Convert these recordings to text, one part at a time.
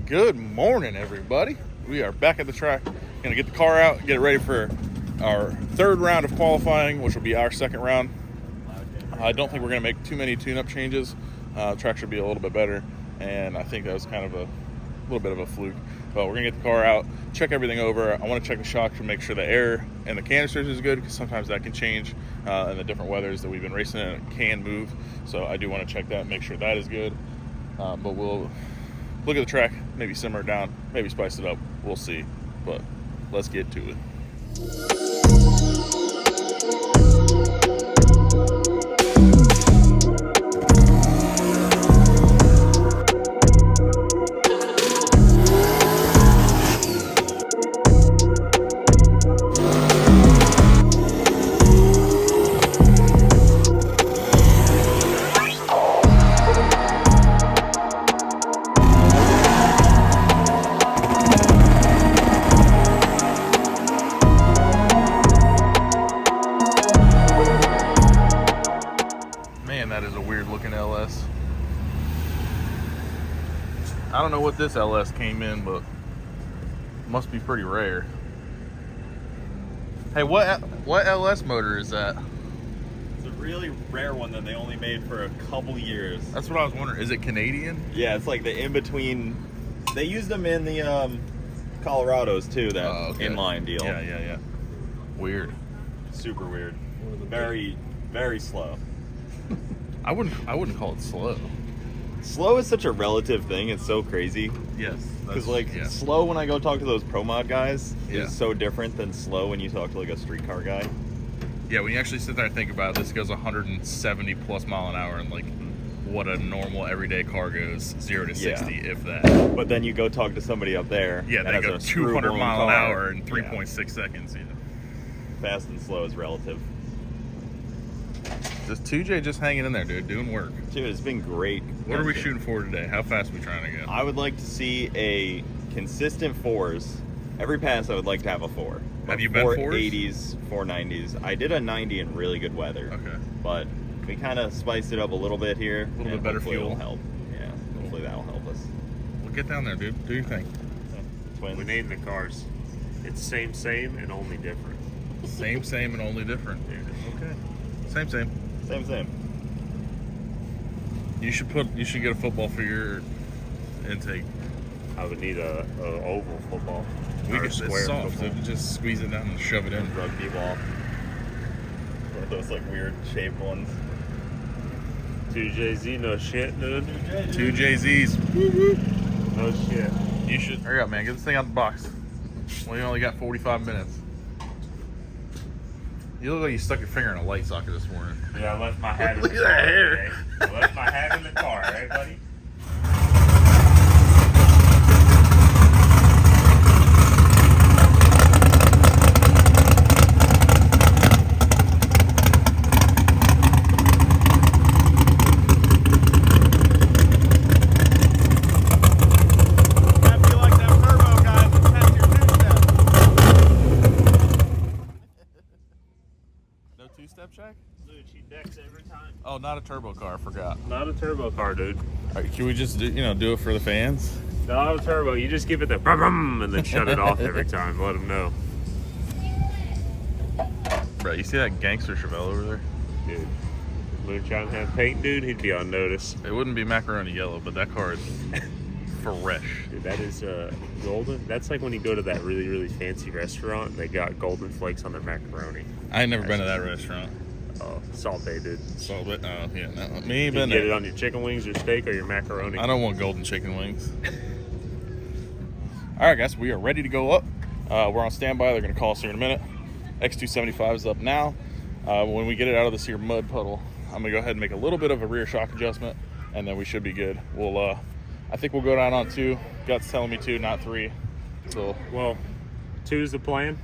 Good morning, everybody. We are back at the track. Gonna get the car out, get it ready for our third round of qualifying, which will be our second round. I don't think we're gonna make too many tune-up changes. The track should be a little bit better, and I think that was kind of a little bit of a fluke. But we're gonna get the car out, check everything over. I want to check the shock to make sure the air and the canisters is good, because sometimes that can change in the different weathers that we've been racing in. It can move, so I do want to check that, make sure that is good. But we'll look at the track, maybe simmer it down, maybe spice it up. We'll see. But let's get to it. That is a weird looking LS. I don't know what this LS came in, but it must be pretty rare. Hey, what LS motor is that? It's a really rare one that they only made for a couple years. That's what I was wondering. Is it Canadian? Yeah, it's like the in-between. They used them in the Colorados too, that inline deal. Yeah. Weird. Super weird. Very, very slow. I wouldn't call it slow. Slow is such a relative thing. It's so crazy. Yes. Because slow when I go talk to those pro mod guys is so different than slow when you talk to like a street car guy. Yeah, when you actually sit there and think about it, this goes 170 plus mile an hour, and like what a normal everyday car goes 0 to 60, if that. But then you go talk to somebody up there. Yeah, they go 200 mile an hour in 3.6 seconds. Yeah. Fast and slow is relative. This 2J just hanging in there, dude, doing work. Dude, it's been great. What are we shooting for today? How fast are we trying to go? I would like to see a consistent 4s. Every pass, I would like to have a 4. Have you been 4s? 480s, 490s. I did a 90 in really good weather. Okay. But we kind of spiced it up a little bit here. A little bit better fuel. It'll help. Yeah, hopefully that'll help us. Well, get down there, dude. Do your thing. Twins. We named the cars. It's same and only different. Same and only different. Okay. Same. Same. You should get a football for your intake. I would need a oval football. It's soft, so just squeeze it down and shove it in. Rugby ball. Or those like weird shaped ones. 2JZ, no shit, dude. 2JZs. Woo-woo. No shit. You should hurry up, man. Get this thing out the box. Well, you only got 45 minutes. You look like you stuck your finger in a light socket this morning. Yeah, I left my hat in the car. Look at that hair. Okay? I left my hat in the car, right, buddy? Two-step check? Dude, she decks every time. Oh, not a turbo car. I forgot. Not a turbo car, dude. All right, can we just do it for the fans? Not a turbo. You just give it the brum and then shut it off every time. Let them know. Bro, you see that gangster Chevelle over there? Dude, Moonshine had paint, dude. He'd be on notice. It wouldn't be macaroni yellow, but that car is fresh. Dude, that is golden. That's like when you go to that really, really fancy restaurant and they got golden flakes on their macaroni. I ain't never been to that restaurant. Oh, Salt Bay, dude. Salt Bay? Oh, yeah. No, me ain't you been get there. it on your chicken wings, your steak, or your macaroni. I don't want golden chicken wings. All right, guys, we are ready to go up. We're on standby. They're going to call us here in a minute. X275 is up now. When we get it out of this here mud puddle, I'm going to go ahead and make a little bit of a rear shock adjustment, and then we should be good. I think we'll go down on 2. Gut's telling me 2, not 3. So, well, 2 is the plan.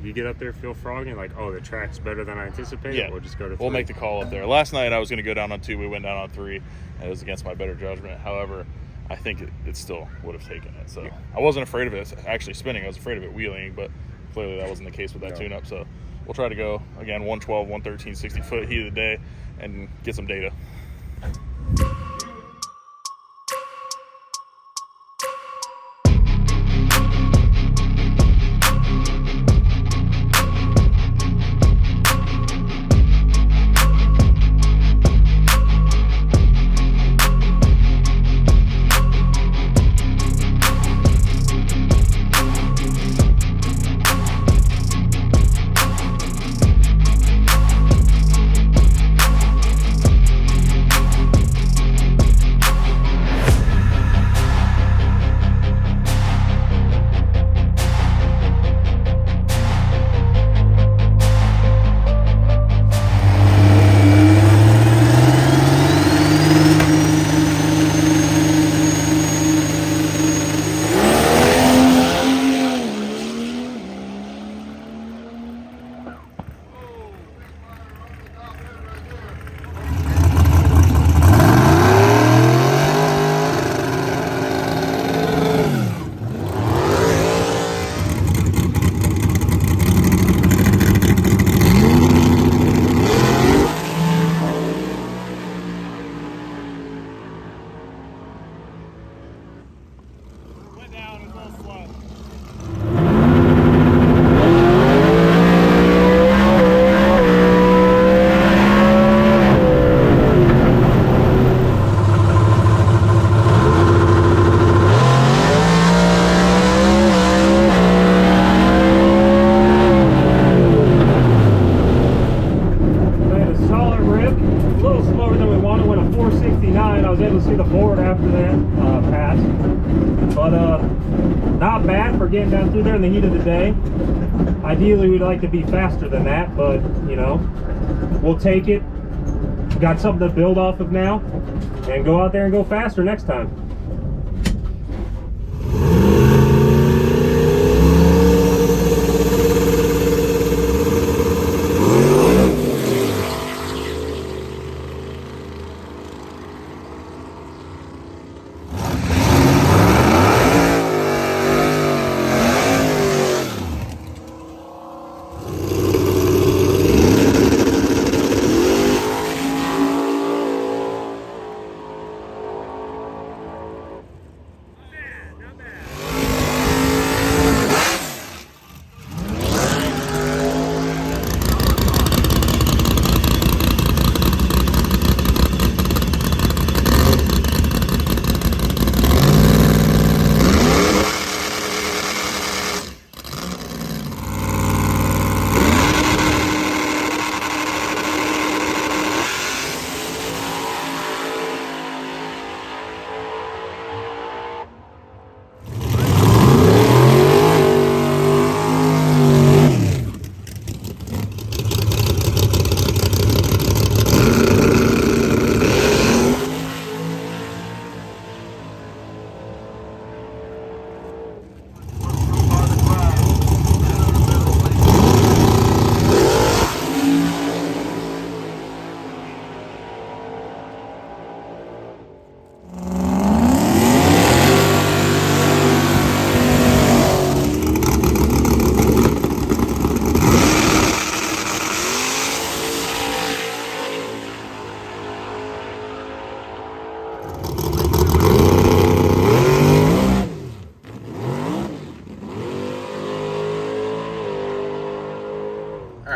You get up there, feel froggy, and like, oh, the track's better than I anticipated. Yeah, we'll just go to 3. We'll make the call up there. Last night I was going to go down on 2. We went down on 3, and it was against my better judgment. However, I think it still would have taken it. So I wasn't afraid of it actually spinning. I was afraid of it wheeling, but clearly that wasn't the case with that tune-up. So we'll try to go, again, 112, 113, 60-foot heat of the day and get some data. Not bad for getting down through there in the heat of the day. Ideally, we'd like to be faster than that, but you know, we'll take it. Got something to build off of now, and go out there and go faster next time.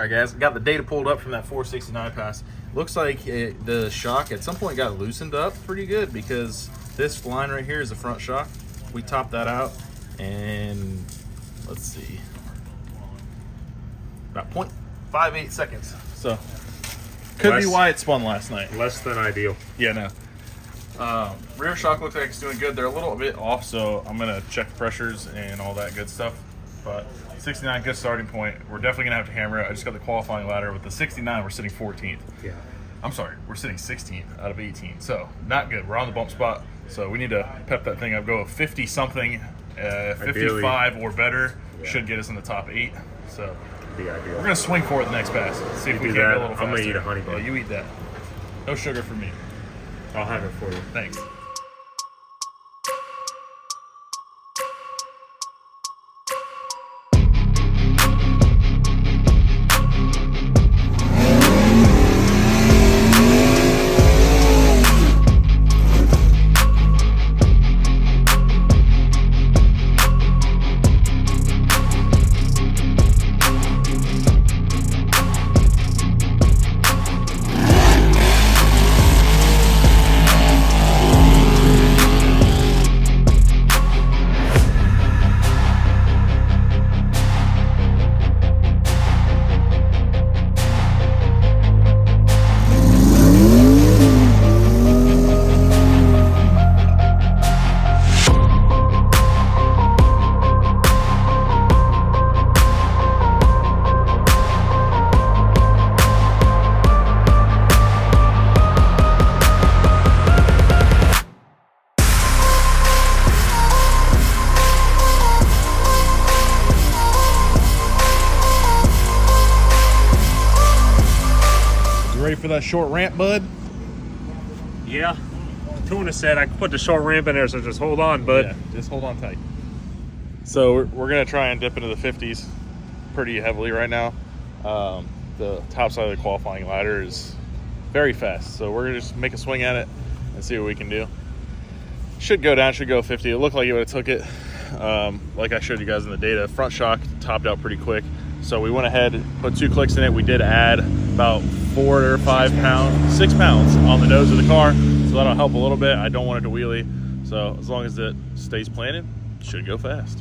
Alright guys, got the data pulled up from that 469 pass. Looks like the shock at some point got loosened up pretty good, because this line right here is the front shock. We topped that out, and let's see, about 0.58 seconds. So could be why it spun last night. Less than ideal. Yeah, no. Rear shock looks like it's doing good. They're a little bit off, so I'm gonna check pressures and all that good stuff. But 69, good starting point. We're definitely gonna have to hammer it. I just got the qualifying ladder. With the 69, we're sitting 14th. Yeah. I'm sorry, we're sitting 16th out of 18. So not good. We're on the bump spot. So we need to pep that thing up. Go 50 something, 55 or better should get us in the top 8. So be ideal. We're gonna swing for it the next pass. See if we can that, go a little faster. I'm gonna eat a honey bun. Yeah, you eat that. No sugar for me. I'll have it for you. Thanks. Ready for that short ramp, bud? Yeah. Tuna said I could put the short ramp in there, so just hold on, bud. Yeah, just hold on tight. So we're gonna try and dip into the 50s pretty heavily right now. The top side of the qualifying ladder is very fast, so we're gonna just make a swing at it and see what we can do. Should go down, should go 50. It looked like it would have took it like I showed you guys in the data, front shock topped out pretty quick. So we went ahead, put 2 clicks in it. We did add about 4 or 5 pounds, 6 pounds on the nose of the car. So that'll help a little bit. I don't want it to wheelie. So as long as it stays planted, it should go fast.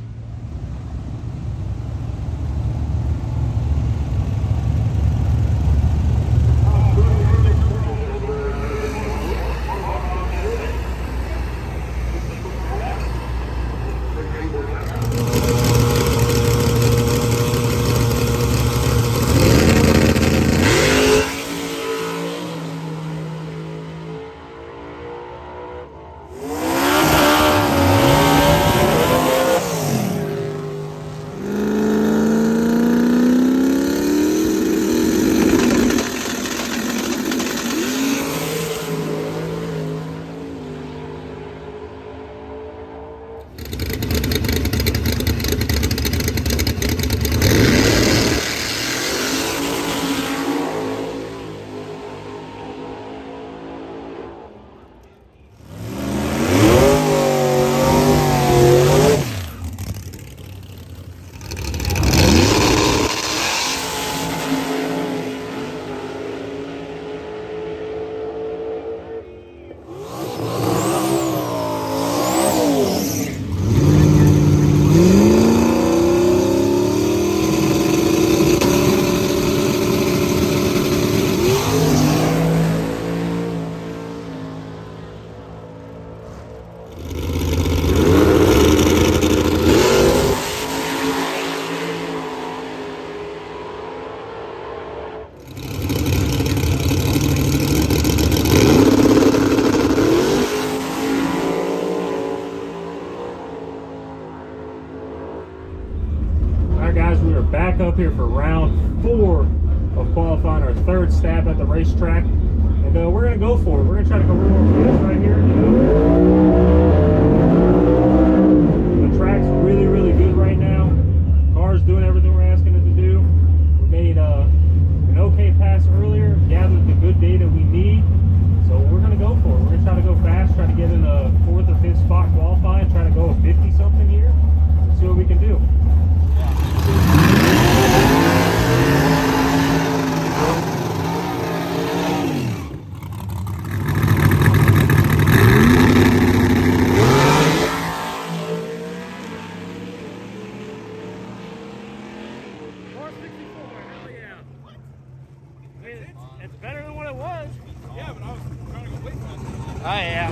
Back up here for round 4 of qualifying, our 3rd stab at the racetrack, and we're gonna go for it. We're gonna try to go real fast right here. The track's really, really good right now. Car's doing everything we're asking it to do. We made an okay pass earlier, gathered the good data we need, so we're gonna go for it. We're gonna try to go fast, try to get in a 4th or 5th spot qualifying, try to go a 50 something here, see what we can do. It's better than what it was. Yeah, but I was trying to go way faster. Oh, yeah.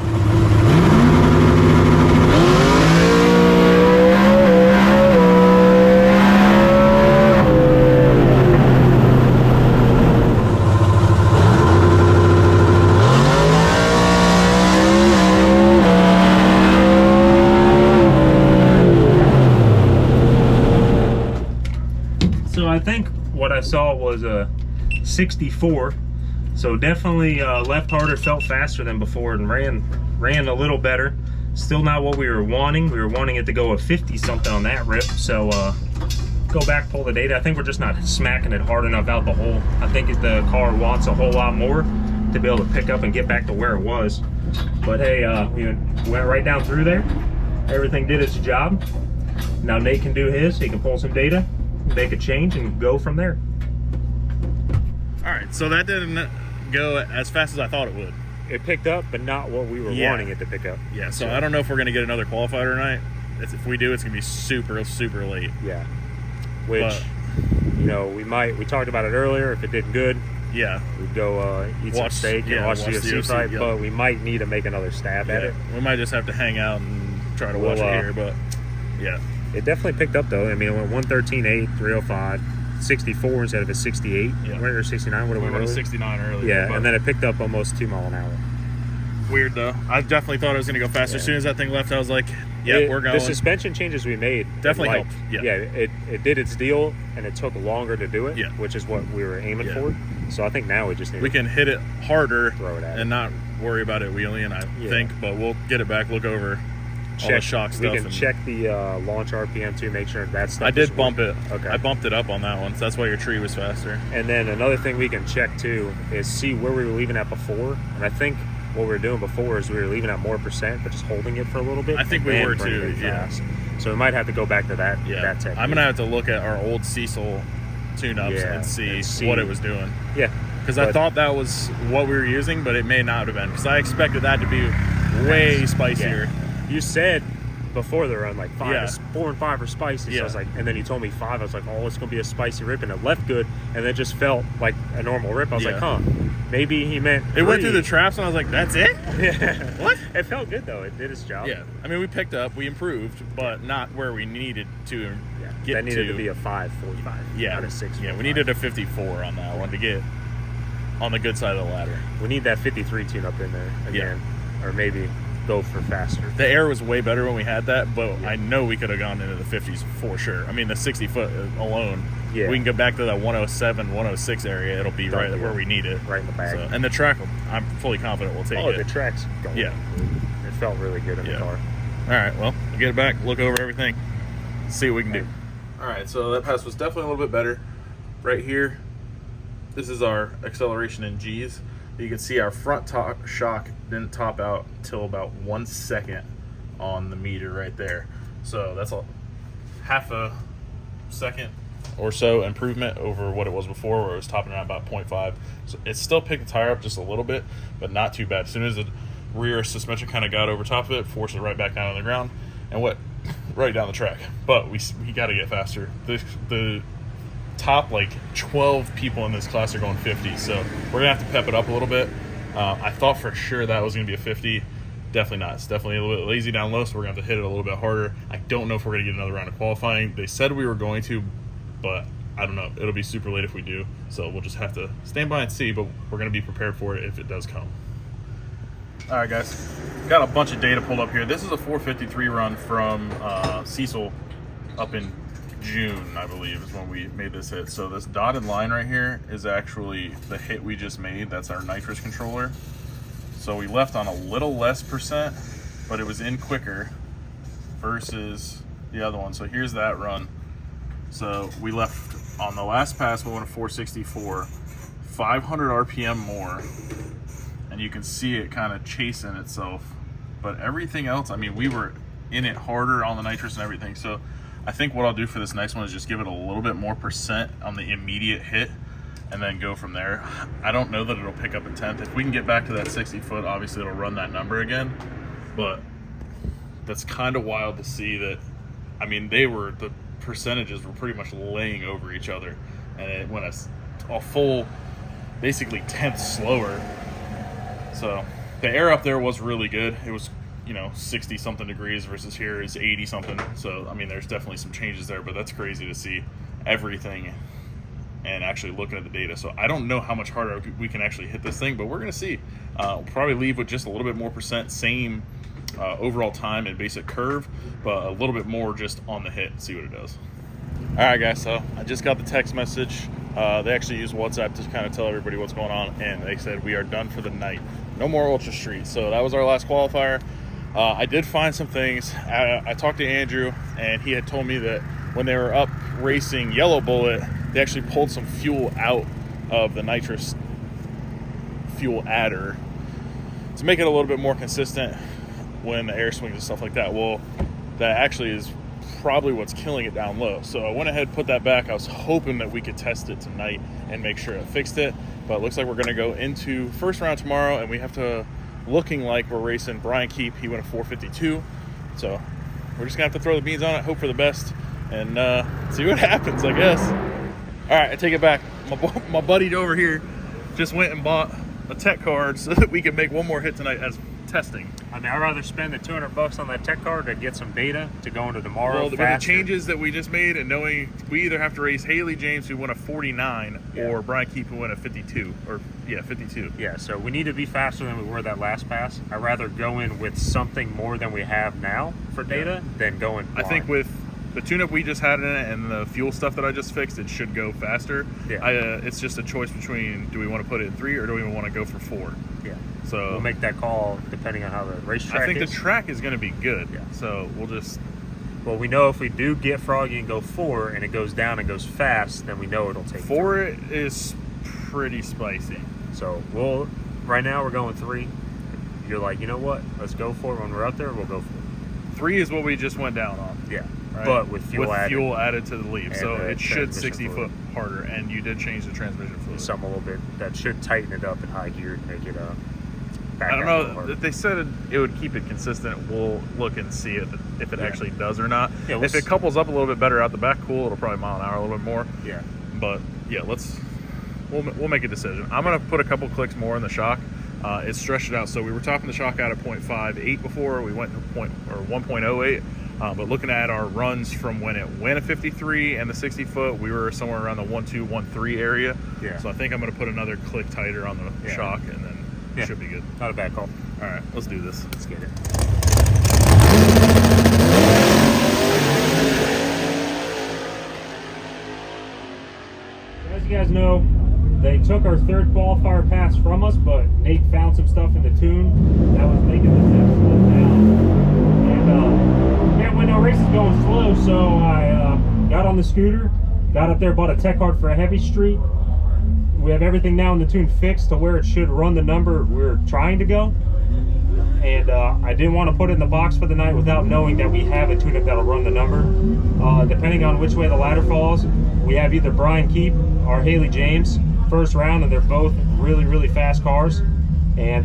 So I think what I saw was a 64, so definitely left harder, felt faster than before, and ran a little better. Still not what we were wanting. We were wanting it to go a 50 something on that rip, so go back, pull the data. I think we're just not smacking it hard enough out the hole. I think the car wants a whole lot more to be able to pick up and get back to where it was. But hey, we went right down through there. Everything did its job. Now Nate can do his. He can pull some data, make a change, and go from there. All right, so that didn't go as fast as I thought it would. It picked up, but not what we were wanting it to pick up. Yeah, so I don't know if we're going to get another qualifier tonight. If we do, it's going to be super, super late. Yeah. Which, you know, we talked about it earlier. If it did good, yeah, we'd go eat some steak and watch the UFC fight, yeah. But we might need to make another stab at it. We might just have to hang out and try to watch it here, but yeah. It definitely picked up, though. I mean, it went 113.8, 305. 64 instead of a 68, or 69. What we went a 69 earlier. Yeah, and then it picked up almost 2 mile an hour. Weird though. I definitely thought it was going to go faster. As soon as that thing left, I was like, "Yeah, we're going." The suspension changes we made definitely helped. Yeah, it did its deal, and it took longer to do it. Yeah. Which is what we were aiming for. So I think now we just need we can hit it harder, throw it at and not worry about it wheeling. I think, but we'll get it back. Look over. All the shock stuff. We can check the launch RPM too, make sure that stuff I did bump it. Okay. I bumped it up on that one, so that's why your tree was faster. And then another thing we can check too is see where we were leaving at before. And I think what we were doing before is we were leaving at more percent, but just holding it for a little bit. I think we were too, yeah. So we might have to go back to that. That technique. I'm gonna have to look at our old Cecil tune-ups and see what it was doing. Yeah. Because I thought that was what we were using, but it may not have been. Because I expected that to be way spicier. Yeah. You said before the run, like 4 and 5 are spicy. Yeah. So I was like, and then you told me 5. I was like, oh, it's gonna be a spicy rip, and it left good, and it just felt like a normal rip. I was like, huh, maybe he meant. It went through the traps, and I was like, that's it? Yeah. What? It felt good though. It did its job. Yeah. I mean, we picked up, we improved, but not where we needed to get that needed to be a 5.45. Yeah. Not a 6. Yeah, we needed a 54 on that one to get on the good side of the ladder. We need that 53 tune up in there again, or maybe go for faster. The air was way better when we had that, but I know we could have gone into the 50s for sure. I mean, the 60 foot alone, we can go back to that 107, 106 area. It'll be right where we need it. Right in the bag. So, and the track, I'm fully confident we'll take it. Oh, the track's going. Yeah. It felt really good in the car. All right, well, we'll get it back, look over everything, see what we can do. All right, so that pass was definitely a little bit better. Right here, this is our acceleration in G's. You can see our front top shock didn't top out until about 1 second on the meter right there. So that's a half a second or so improvement over what it was before, where it was topping out about 0.5. So it still picked the tire up just a little bit, but not too bad. As soon as the rear suspension kind of got over top of it, forced it right back down on the ground and went right down the track. But we got to get faster. The top like 12 people in this class are going 50, so we're gonna have to pep it up a little bit. I thought for sure that was gonna be a 50. Definitely not. It's definitely a little bit lazy down low, so we're gonna have to hit it a little bit harder. I don't know if we're gonna get another round of qualifying. They said we were going to, but I don't know. It'll be super late if we do, so we'll just have to stand by and see, but we're gonna be prepared for it if it does come. All right, guys, got a bunch of data pulled up here. This is a 453 run from Cecil up in June, I believe, is when we made this hit. So this dotted line right here is actually the hit we just made. That's our nitrous controller. So we left on a little less percent, but it was in quicker versus the other one. So here's that run. So we left on the last pass, we went to 464, 500 RPM more, and you can see it kind of chasing itself. But everything else, I mean, we were in it harder on the nitrous and everything. So I think what I'll do for this next one is just give it a little bit more percent on the immediate hit and then go from there. I don't know that it'll pick up a 10th. If we can get back to that 60 foot, obviously it'll run that number again. But that's kind of wild to see that. I mean, the percentages were pretty much laying over each other, and it went a full, basically 10th slower. So the air up there was really good. It was 60 something degrees versus here is 80 something. So I mean, there's definitely some changes there, but that's crazy to see everything and actually looking at the data. So I don't know how much harder we can actually hit this thing, but we're gonna see. We'll probably leave with just a little bit more percent, same overall time and basic curve, but a little bit more just on the hit and see what it does. All right, guys, so I just got the text message. They actually use WhatsApp to kind of tell everybody what's going on, and they said we are done for the night. No more Ultra Street. So that was our last qualifier. I did find some things. I talked to Andrew, and he had told me that when they were up racing Yellow Bullet, they actually pulled some fuel out of the nitrous fuel adder to make it a little bit more consistent when the air swings and stuff like that. Well, that actually is probably what's killing it down low. So I went ahead and put that back. I was hoping that we could test it tonight and make sure it fixed it, but it looks like we're going to go into first round tomorrow, and we have to, looking like we're racing Brian Keep. He went a 452, so we're just gonna have to throw the beans on it, hope for the best, and see what happens, I guess. All right, I take it back. My buddy over here just went and bought a tech card so that we can make one more hit tonight as testing. I mean, I'd rather spend the $200 on that tech card to get some data to go into tomorrow. Well, with the changes that we just made, and knowing we either have to race Haley James, who won a 49, or Brian Keep, who won a 52, or 52. Yeah, so we need to be faster than we were that last pass. I'd rather go in with something more than we have now for data than going blind. I think with the tune-up we just had in it and the fuel stuff that I just fixed, it should go faster. Yeah. It's just a choice between, do we want to put it in 3 or do we want to go for 4? Yeah. So we'll make that call depending on how the racetrack is. I think the track is going to be good. Yeah. So we'll just... Well, we know if we do get froggy and go 4 and it goes down and goes fast, then we know it'll take 4 is pretty spicy. So right now we're going 3. You're like, you know what? Let's go for it. When we're up there, we'll go for it. 3 is what we just went down on. Yeah, right? but with fuel added. to the leaf, And so the it should transmission 60 fluid. foot harder. And you did change the transmission fluid. Some a little bit that should tighten it up in high gear to make it back I don't out a little know. harder. They said it would keep it consistent. We'll look and see if it actually does or not. Yeah, if it couples up a little bit better out the back, cool. It'll probably mile an hour a little bit more. Yeah. But yeah, we'll make a decision. I'm gonna put a couple clicks more in the shock. It's stretched it out. So we were topping the shock out at 0.58 before. We went to 1.08. But looking at our runs from when it went at 53 and the 60 foot, we were somewhere around the 1.2, 1.3 area. Yeah. So I think I'm gonna put another click tighter on the shock, and then it should be good. Not a bad call. All right, let's do this. Let's get it. As you guys know, they took our third qualifier pass from us, but Nate found some stuff in the tune that was making the tip slow down. And can't win no races going slow, so I got on the scooter, got up there, bought a tech card for a heavy street. We have everything now in the tune fixed to where it should run the number we're trying to go. And I didn't want to put it in the box for the night without knowing that we have a tune-up that'll run the number. Depending on which way the ladder falls, we have either Brian Keep or Haley James first round, and they're both really, really fast cars. And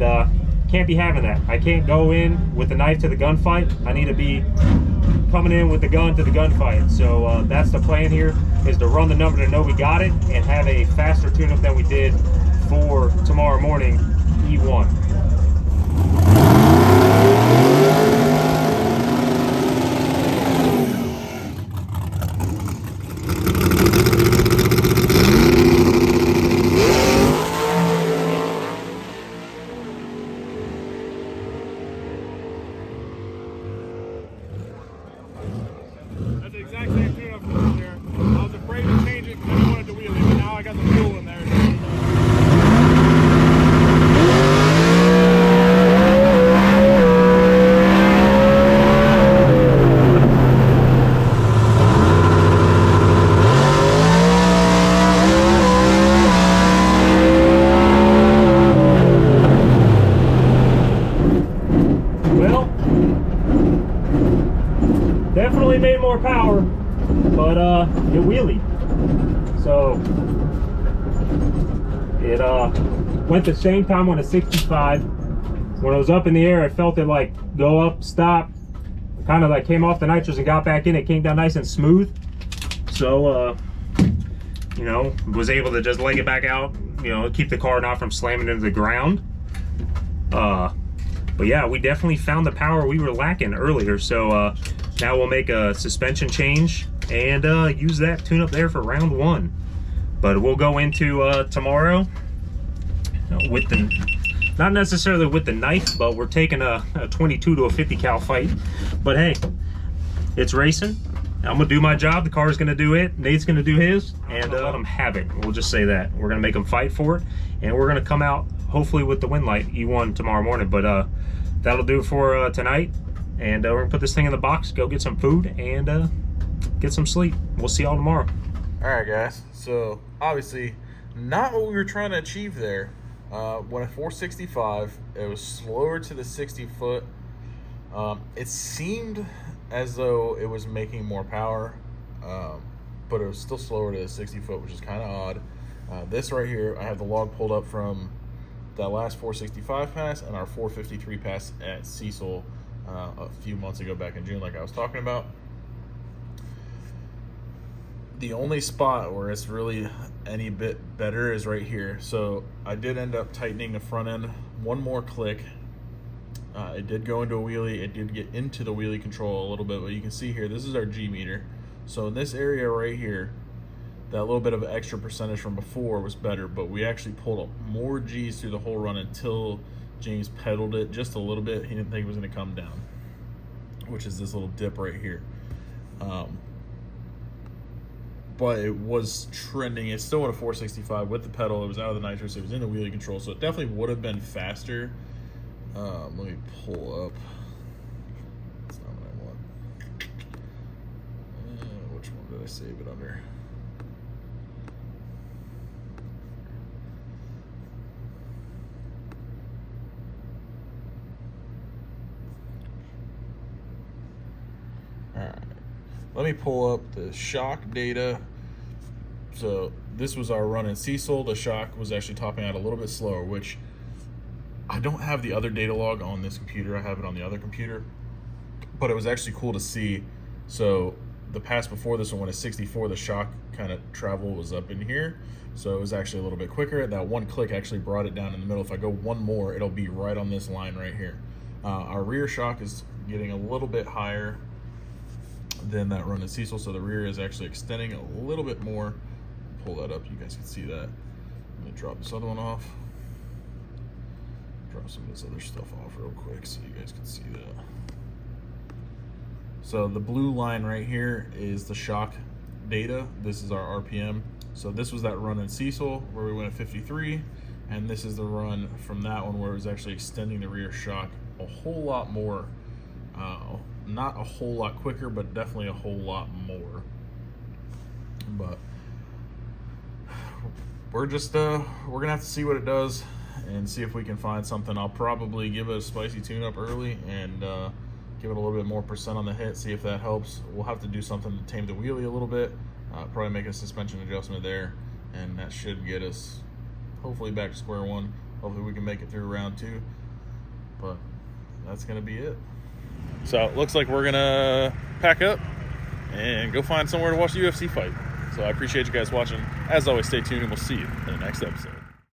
can't be having that. I can't go in with the knife to the gunfight. I need to be coming in with the gun to the gunfight. So that's the plan here, is to run the number to know we got it and have a faster tune-up than we did for tomorrow morning, E1. That's the exact same tune-up from there. I was afraid to change it because I didn't want it to wheel it, but now I got the fuel in there. Well, definitely made more power, but it wheelied. So it went the same time on a 65. When it was up in the air, I felt it like go up, stop, kind of like came off the nitrous and got back in. It came down nice and smooth. So you know, was able to just leg it back out, you know, keep the car not from slamming into the ground. But yeah, we definitely found the power we were lacking earlier. So now we'll make a suspension change and use that tune up there for round one. But we'll go into tomorrow with the, not necessarily with the knife, but we're taking a 22 to a 50 cal fight. But hey, it's racing. I'm gonna do my job. The car's gonna do it. Nate's gonna do his, and let them have it. We'll just say that. We're gonna make them fight for it, and we're gonna come out hopefully with the win light E1 tomorrow morning. But that'll do it for tonight, and we're gonna put this thing in the box, go get some food, and get some sleep. We'll see y'all tomorrow. All right, guys. So obviously, not what we were trying to achieve there. When at 465, it was slower to the 60 foot. It seemed as though it was making more power, but it was still slower to the 60 foot, which is kind of odd. This right here, I have the log pulled up from that last 465 pass and our 453 pass at Cecil a few months ago back in June, like I was talking about. The only spot where it's really any bit better is right here. So I did end up tightening the front end one more click. It did go into a wheelie. It did get into the wheelie control a little bit, but you can see here, this is our G meter. So in this area right here, that little bit of extra percentage from before was better, but we actually pulled up more G's through the whole run until James pedaled it just a little bit. He didn't think it was going to come down, which is this little dip right here. But it was trending. It's still at a 465 with the pedal. It was out of the nitrous. It was in the wheelie control, so it definitely would have been faster. Let me pull up. That's not what I want. Which one did I save it under? All right. let me pull up the shock data. So this was our run in Cecil. The shock was actually topping out a little bit slower, which I don't have the other data log on this computer. I have it on the other computer, but it was actually cool to see. So the pass before this one went at 64, the shock kind of travel was up in here. So it was actually a little bit quicker. That one click actually brought it down in the middle. If I go one more, it'll be right on this line right here. Our rear shock is getting a little bit higher than that run in Cecil. So the rear is actually extending a little bit more. Pull that up, you guys can see that. I'm gonna drop this other one off. Drop some of this other stuff off real quick so you guys can see that. So the blue line right here is the shock data. This is our RPM. So this was that run in Cecil where we went at 53, and this is the run from that one where it was actually extending the rear shock a whole lot more. Not a whole lot quicker, but definitely a whole lot more. But we're gonna have to see what it does and see if we can find something. I'll probably give it a spicy tune-up early and give it a little bit more percent on the hit, see if that helps. We'll have to do something to tame the wheelie a little bit, probably make a suspension adjustment there, and that should get us hopefully back to square one. Hopefully we can make it through round 2, but that's gonna be it. So it looks like we're gonna pack up and go find somewhere to watch the UFC fight. So I appreciate you guys watching. As always, stay tuned and we'll see you in the next episode.